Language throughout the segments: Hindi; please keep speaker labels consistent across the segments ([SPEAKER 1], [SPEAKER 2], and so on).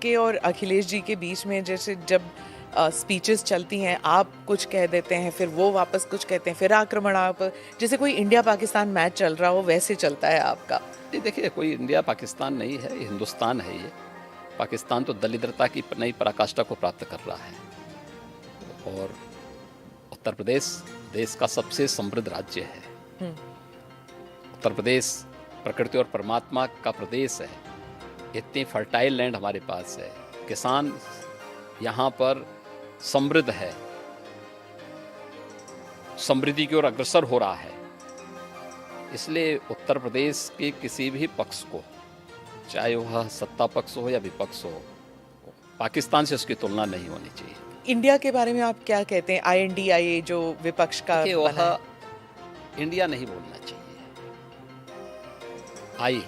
[SPEAKER 1] के और अखिलेश जी के बीच में जैसे जब स्पीचेस चलती हैं, आप कुछ कह देते हैं, फिर वो वापस कुछ कहते हैं, फिर आक्रमण आप, जैसे कोई इंडिया पाकिस्तान मैच चल रहा हो वैसे चलता है आपका।
[SPEAKER 2] नहीं, देखिए, कोई इंडिया पाकिस्तान नहीं है, ये हिंदुस्तान है। ये पाकिस्तान तो दलिद्रता की नई पराकाष्ठा को प्राप्त कर रहा है और उत्तर प्रदेश देश का सबसे समृद्ध राज्य है। उत्तर प्रदेश प्रकृति और परमात्मा का प्रदेश है। इतनी फर्टाइल लैंड हमारे पास है, किसान यहाँ पर समृद्ध है, समृद्धि की ओर अग्रसर हो रहा है। इसलिए उत्तर प्रदेश के किसी भी पक्ष को, चाहे वह सत्ता पक्ष हो या विपक्ष हो, पाकिस्तान से उसकी तुलना नहीं होनी चाहिए।
[SPEAKER 1] इंडिया के बारे में आप क्या कहते हैं? INDIA जो विपक्ष का बना है।
[SPEAKER 2] वह इंडिया नहीं बोलना चाहिए। I.N.D.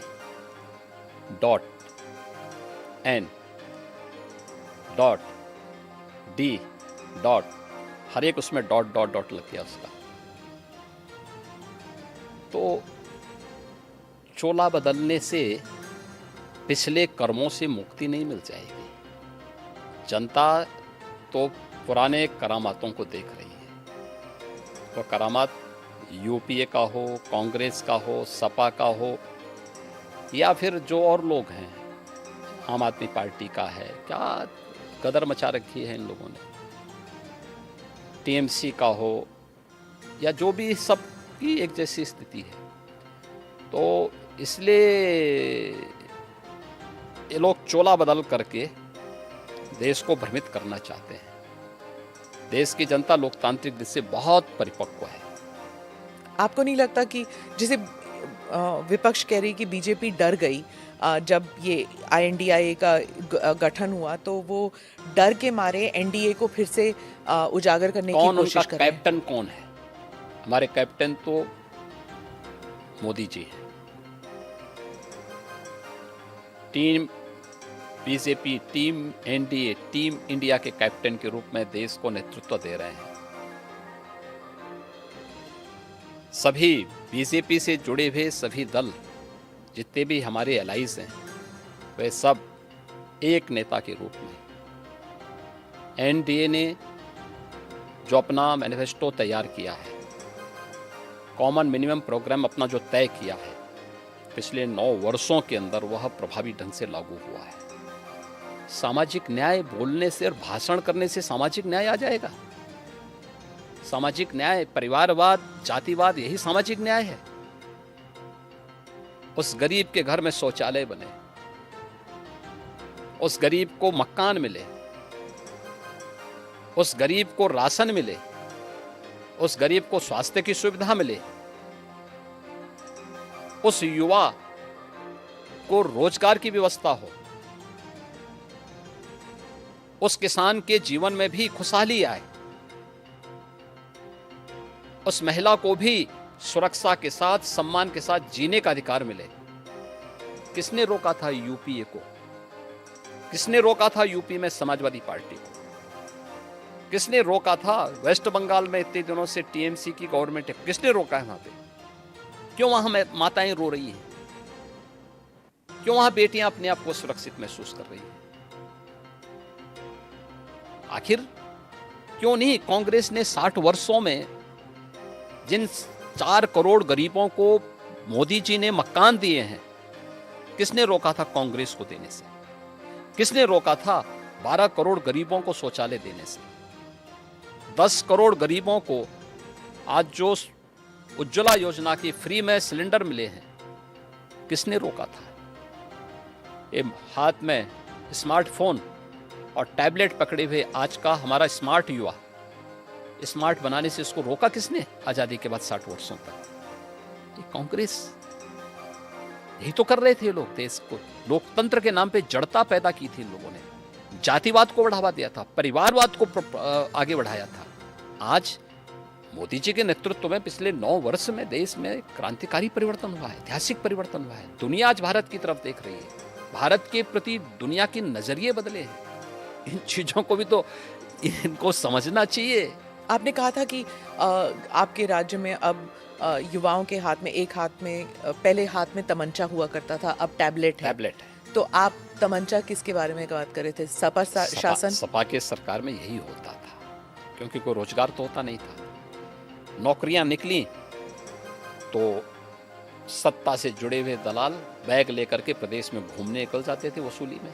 [SPEAKER 2] हर एक उसमें डॉट डॉट डॉट लग गया उसका। तो चोला बदलने से पिछले कर्मों से मुक्ति नहीं मिल जाएगी। जनता तो पुराने करामातों को देख रही है। वो करामात यूपीए का हो, कांग्रेस का हो, सपा का हो, या फिर जो और लोग हैं, आम आदमी पार्टी का है, क्या कदर मचा रखी है इन लोगों ने। टीएमसी का हो या जो भी, सब की एक जैसी स्थिति है। तो इसलिए ये लोग चोला बदल करके देश को भ्रमित करना चाहते हैं। देश की जनता लोकतांत्रिक दृष्टि से बहुत परिपक्व है।
[SPEAKER 1] आपको नहीं लगता कि जैसे विपक्ष कह रही कि बीजेपी डर गई जब ये INDIA का गठन हुआ, तो वो डर के मारे एनडीए को फिर से उजागर करने की कोशिश कर रहे हैं?
[SPEAKER 2] कैप्टन कौन है? हमारे कैप्टन तो मोदी जी हैं। Team BJP, team NDA, team India के कैप्टन के रूप में देश को नेतृत्व दे रहे हैं। सभी बीजेपी से जुड़े हुए सभी दल, जितने भी हमारे एलाइज हैं, वे सब एक नेता के रूप में। एनडीए ने जो अपना मैनिफेस्टो तैयार किया है, कॉमन मिनिमम प्रोग्राम अपना जो तय किया है, पिछले 9 वर्षों के अंदर वह प्रभावी ढंग से लागू हुआ है। सामाजिक न्याय बोलने से और भाषण करने से सामाजिक न्याय आ जाएगा? सामाजिक न्याय, परिवारवाद, जातिवाद, यही सामाजिक न्याय है। उस गरीब के घर में शौचालय बने, उस गरीब को मकान मिले, उस गरीब को राशन मिले, उस गरीब को स्वास्थ्य की सुविधा मिले, उस युवा को रोजगार की व्यवस्था हो, उस किसान के जीवन में भी खुशहाली आए, उस महिला को भी सुरक्षा के साथ, सम्मान के साथ जीने का अधिकार मिले। किसने रोका था यूपीए को? किसने रोका था यूपी में समाजवादी पार्टी को? किसने रोका था वेस्ट बंगाल में इतने दिनों से टीएमसी की गवर्नमेंट है? किसने रोका है वहां पे? क्यों वहां माताएं रो रही हैं? क्यों वहां बेटियां अपने आप को सुरक्षित महसूस कर रही हैं? आखिर क्यों नहीं कांग्रेस ने 60 वर्षों में जिन 4 करोड़ गरीबों को मोदी जी ने मकान दिए हैं, किसने रोका था कांग्रेस को देने से? किसने रोका था 12 करोड़ गरीबों को शौचालय देने से? 10 करोड़ गरीबों को आज जो उज्ज्वला योजना की फ्री में सिलेंडर मिले हैं, किसने रोका था? ये हाथ में स्मार्टफोन और टैबलेट पकड़े हुए आज का हमारा स्मार्ट युवा, स्मार्ट बनाने से इसको रोका किसने आजादी के बाद 60 वर्षों तक? ये कांग्रेस। यही तो कर रहे थे लोग। देश को लोकतंत्र के नाम पे जड़ता पैदा की थी इन लोगों ने, जातिवाद को बढ़ावा दिया था, परिवारवाद को आगे बढ़ाया था। आज मोदी जी के नेतृत्व में पिछले 9 वर्ष में देश में क्रांतिकारी परिवर्तन हुआ है, ऐतिहासिक परिवर्तन हुआ है। दुनिया आज भारत की तरफ देख रही है, भारत के प्रति दुनिया के नजरिए बदले हैं। इन चीजों को भी तो इनको समझना चाहिए।
[SPEAKER 1] आपने कहा था कि आपके राज्य में अब युवाओं के हाथ में, एक हाथ में, पहले हाथ में तमंचा हुआ करता था, अब टैबलेट है। तो आप तमंचा किसके बारे में बात कर रहे थे? सपा शासन?
[SPEAKER 2] सपा के सरकार में यही होता था, क्योंकि कोई रोजगार तो होता नहीं था। नौकरियां निकली तो सत्ता से जुड़े हुए दलाल बैग लेकर के प्रदेश में घूमने निकल जाते थे वसूली में।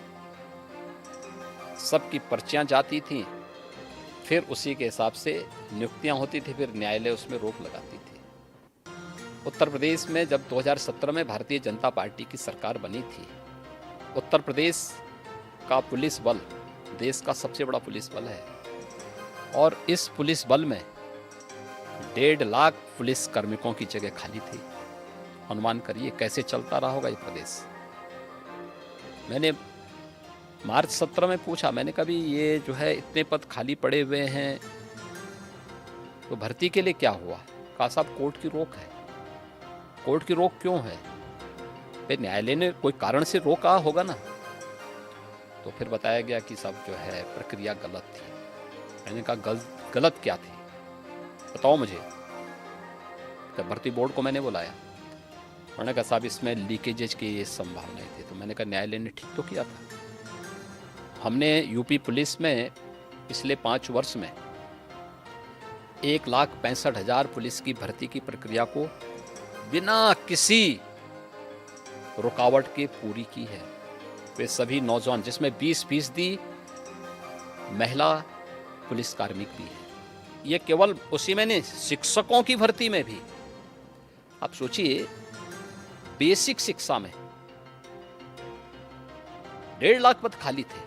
[SPEAKER 2] सबकी पर्चियां जाती थी, फिर उसी के हिसाब से नियुक्तियां होती थी, फिर न्यायालय उसमें रोक लगाती थी। उत्तर प्रदेश में जब 2017 में भारतीय जनता पार्टी की सरकार बनी थी, उत्तर प्रदेश का पुलिस बल देश का सबसे बड़ा पुलिस बल है, और इस पुलिस बल में 1.5 लाख पुलिस कार्मिकों की जगह खाली थी। अनुमान करिए कैसे चलता रहा होगा ये प्रदेश। मैंने मार्च 17 में पूछा, मैंने कहा भी ये जो है इतने पद खाली पड़े हुए हैं तो भर्ती के लिए क्या हुआ? कहा साहब कोर्ट की रोक है। कोर्ट की रोक क्यों है? फिर न्यायालय ने कोई कारण से रोका होगा ना। तो फिर बताया गया कि सब जो है प्रक्रिया गलत थी। मैंने कहा गलत क्या थी बताओ मुझे। तो भर्ती बोर्ड को मैंने बुलाया, उन्होंने कहा साहब इसमें लीकेजेज की ये संभावनाएं थी। तो मैंने कहा न्यायालय ने ठीक तो किया था। हमने यूपी पुलिस में पिछले 5 वर्ष में 1,65,000 पुलिस की भर्ती की प्रक्रिया को बिना किसी रुकावट के पूरी की है। वे सभी नौजवान, जिसमें 20% महिला पुलिस कार्मिक भी है। ये केवल उसी में नहीं, शिक्षकों की भर्ती में भी। आप सोचिए, बेसिक शिक्षा में 1.5 लाख पद खाली थे।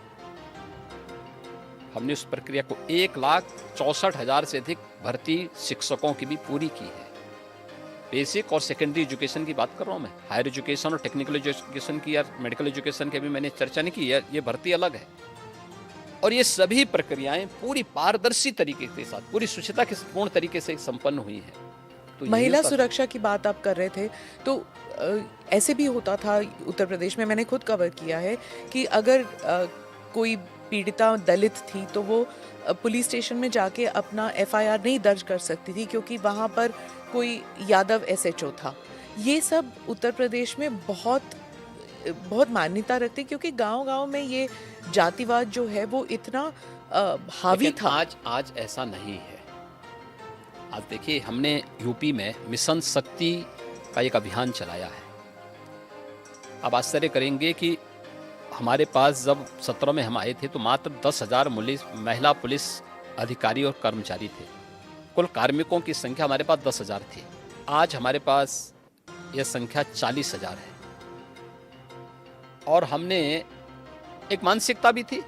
[SPEAKER 2] हमने उस प्रक्रिया को 1,64,000 से अधिक भर्ती शिक्षकों की भी पूरी की है। बेसिक और सेकेंडरी एजुकेशन की बात कर रहा हूं मैं। हायर एजुकेशन और टेक्निकल एजुकेशन की या मेडिकल एजुकेशन की भी मैंने चर्चा नहीं की है, ये भर्ती अलग है। और ये सभी प्रक्रियाएं पूरी पारदर्शी तरीके के साथ, पूरी शुचिता के पूर्ण तरीके से संपन्न हुई है। तो
[SPEAKER 1] महिला सुरक्षा की बात आप कर रहे थे, तो ऐसे भी होता था उत्तर प्रदेश में, मैंने खुद कवर किया है कि अगर कोई पीड़िता दलित थी तो वो पुलिस स्टेशन में जाके अपना एफआईआर नहीं दर्ज कर सकती थी, क्योंकि वहाँ पर कोई यादव एसएचओ था। ये सब उत्तर प्रदेश में बहुत बहुत मान्यता रखती, क्योंकि गांव-गांव में ये जातिवाद जो है वो इतना हावी था।
[SPEAKER 2] आज ऐसा नहीं है। आज देखिए, हमने यूपी में मिशन शक्ति का एक अभियान चलाया है। अब आश्चर्य करेंगे कि हमारे पास जब 17 में हम आए थे तो मात्र 10,000 महिला पुलिस अधिकारी और कर्मचारी थे। कुल कार्मिकों की संख्या हमारे पास 10,000 थी। आज हमारे पास यह संख्या 40,000 है। और हमने एक मानसिकता भी थी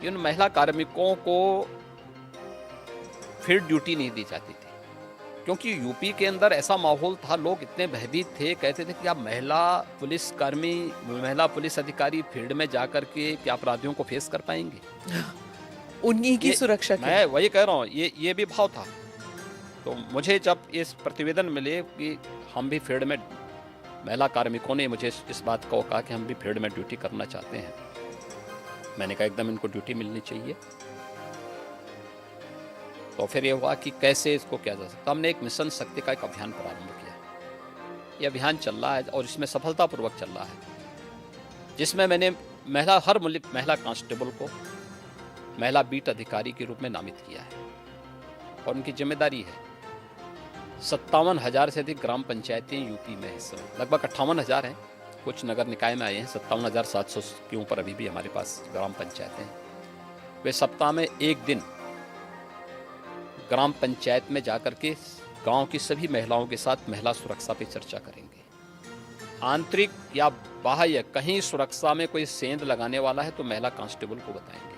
[SPEAKER 2] कि उन महिला कार्मिकों को फिर ड्यूटी नहीं दी जाती थी, क्योंकि यूपी के अंदर ऐसा माहौल था, लोग इतने भयभीत थे, कहते थे कि आप महिला पुलिसकर्मी, महिला पुलिस अधिकारी फील्ड में जाकर के क्या अपराधियों को फेस कर पाएंगे?
[SPEAKER 1] उन्हीं की सुरक्षा के।
[SPEAKER 2] मैं वही कह रहा हूँ, ये भी भाव था। तो मुझे जब इस प्रतिवेदन मिले कि हम भी फील्ड में, महिला कार्मिकों ने मुझे इस बात को कहा कि हम भी फील्ड में ड्यूटी करना चाहते हैं, मैंने कहा एकदम इनको ड्यूटी मिलनी चाहिए। तो फिर ये हुआ कि कैसे इसको किया जा सकता। हमने एक मिशन शक्ति का एक अभियान प्रारंभ किया। ये अभियान चल रहा है और इसमें सफलतापूर्वक चल रहा है, जिसमें मैंने हर महिला कांस्टेबल को महिला बीट अधिकारी के रूप में नामित किया है। और उनकी जिम्मेदारी है 57,000 से अधिक ग्राम पंचायतें यूपी में, इस समय लगभग 58,000 हैं। कुछ नगर निकाय में आए हैं, 57,700 के ऊपर अभी भी हमारे पास ग्राम पंचायतें हैं। वे सप्ताह में एक दिन ग्राम पंचायत में जाकर के गांव की सभी महिलाओं के साथ महिला सुरक्षा पे चर्चा करेंगे। आंतरिक या बाह्य कहीं सुरक्षा में कोई सेंध लगाने वाला है तो महिला कांस्टेबल को बताएंगे।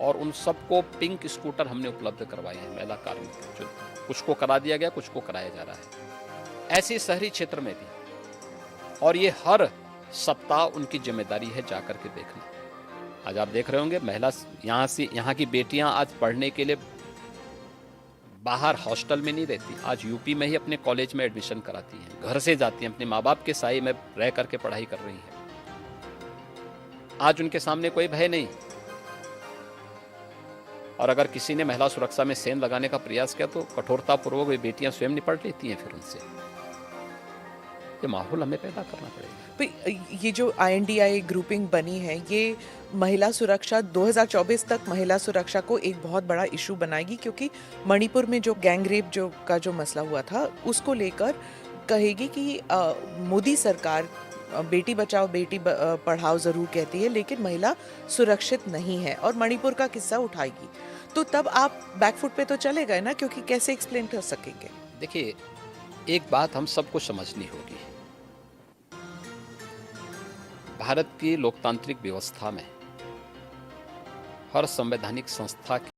[SPEAKER 2] और उन सबको पिंक स्कूटर हमने उपलब्ध करवाए हैं महिला कार्मिक, जो कुछ को करा दिया गया, कुछ को कराया जा रहा है। ऐसे शहरी क्षेत्र में भी। और ये हर सप्ताह उनकी जिम्मेदारी है जाकर के देखना। आज आप देख रहे होंगे महिला यहाँ की बेटियां आज पढ़ने के लिए बाहर हॉस्टल में नहीं रहती, आज यूपी में ही अपने कॉलेज में एडमिशन कराती हैं, घर से जाती हैं, अपने माँ बाप के साए में रह करके पढ़ाई कर रही हैं। आज उनके सामने कोई भय नहीं। और अगर किसी ने महिला सुरक्षा में सेंध लगाने का प्रयास किया तो कठोरतापूर्वक वे बेटियां स्वयं निपट लेती हैं फिर उनसे। के माहौल हमें पैदा करना पड़ेगा।
[SPEAKER 1] भाई ये जो INDI ग्रुपिंग बनी है, ये महिला सुरक्षा 2024 तक महिला सुरक्षा को एक बहुत बड़ा इशू बनाएगी, क्योंकि मणिपुर में जो गैंग रेप जो मसला हुआ था उसको लेकर कहेगी कि मोदी सरकार बेटी बचाओ बेटी पढ़ाओ ज़रूर कहती है, लेकिन महिला सुरक्षित नहीं है और मणिपुर का किस्सा उठाएगी। तो तब आप बैकफुट पे तो चले गए ना, क्योंकि कैसे एक्सप्लेन कर सकेंगे?
[SPEAKER 2] देखिए, एक बात हम सबको समझनी होगी, भारत की लोकतांत्रिक व्यवस्था में हर संवैधानिक संस्था